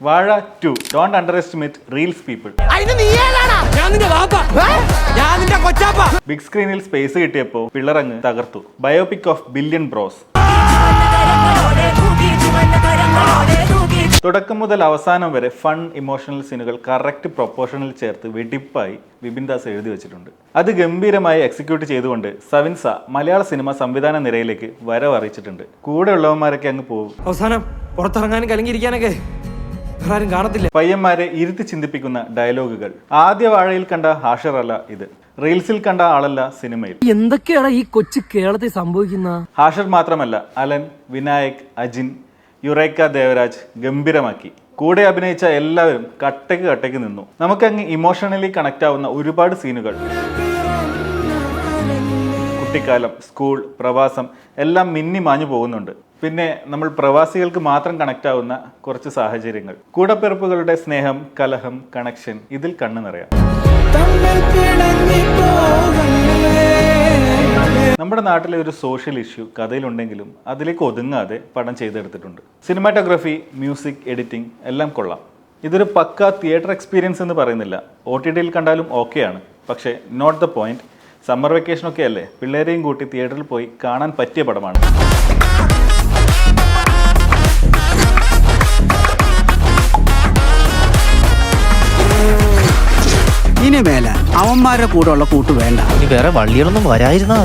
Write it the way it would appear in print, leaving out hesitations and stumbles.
വാഴ 2 don't underestimate reels people. Big സ്ക്രീനിൽ space കിട്ടിയപ്പോൾ പിള്ളറങ്ങ് തകർത്തു. Biopic of billion bros. തുടക്കം മുതൽ അവസാനം വരെ ഫൺ ഇമോഷണൽ സീനുകൾ കറക്റ്റ് പ്രൊപ്പോർഷനിൽ ചേർത്ത് വെടിപ്പായി വിപിൻ ദാസ് എഴുതി വെച്ചിട്ടുണ്ട്. അത് ഗംഭീരമായി എക്സിക്യൂട്ട് ചെയ്തുകൊണ്ട് സവിൻസ മലയാള സിനിമ സംവിധാന നിരയിലേക്ക് വരവറിയിച്ചിട്ടുണ്ട്. കൂടെ ഉള്ളവന്മാരൊക്കെ അങ്ങ് പോകും. അവസാനം പുറത്തിറങ്ങാനും കലങ്ങിയിരിക്കാനൊക്കെ ആരും കാണത്തില്ല. പയ്യന്മാരെ ഇരുത്തി ചിന്തിപ്പിക്കുന്ന ഡയലോഗുകൾ. ആദ്യ വാഴയിൽ കണ്ട ഹാഷർ അല്ല ഇത്, റീൽസിൽ കണ്ട ആളല്ല സിനിമയിൽ. എന്തൊക്കെയാണ് ഈ കൊച്ചു കേരളത്തിൽ സംഭവിക്കുന്ന? ഹാഷർ മാത്രമല്ല, അലൻ, വിനായക്, അജിൻ, യുറേക്ക ദേവരാജ് ഗംഭീരമാക്കി. കൂടെ അഭിനയിച്ച എല്ലാവരും കട്ടയ്ക്ക് നിന്നു. നമുക്കങ്ങ് ഇമോഷണലി കണക്ട് ആവുന്ന ഒരുപാട് സീനുകൾ. കുട്ടിക്കാലം, സ്കൂൾ, പ്രവാസം എല്ലാം മിന്നി മാഞ്ഞു പോകുന്നുണ്ട്. പിന്നെ നമ്മൾ പ്രവാസികൾക്ക് മാത്രം കണക്ട് ആവുന്ന കുറച്ച് സാഹചര്യങ്ങൾ. കൂടപ്പിറപ്പുകളുടെ സ്നേഹം, കലഹം, കണക്ഷൻ ഇതിൽ കണ്ണു നിറയാം. നമ്മുടെ നാട്ടിലെ ഒരു സോഷ്യൽ ഇഷ്യൂ കഥയിലുണ്ടെങ്കിലും അതിലേക്ക് ഒതുങ്ങാതെ പടം ചെയ്തെടുത്തിട്ടുണ്ട്. സിനിമാറ്റോഗ്രഫി, മ്യൂസിക്, എഡിറ്റിംഗ് എല്ലാം കൊള്ളാം. ഇതൊരു പക്ക തിയേറ്റർ എക്സ്പീരിയൻസ് എന്ന് പറയുന്നില്ല. OTTയിൽ കണ്ടാലും ഓക്കെയാണ്. പക്ഷേ നോട്ട് ദ പോയിന്റ്. സമ്മർ വെക്കേഷനൊക്കെ അല്ലേ, പിള്ളേരെയും കൂട്ടി തിയേറ്ററിൽ പോയി കാണാൻ പറ്റിയ പടമാണ്. ഇനി മേല അവന്മാരുടെ കൂടെ ഉള്ള കൂട്ട് വേണ്ട. വേറെ വള്ളികളൊന്നും വരായിരുന്നാ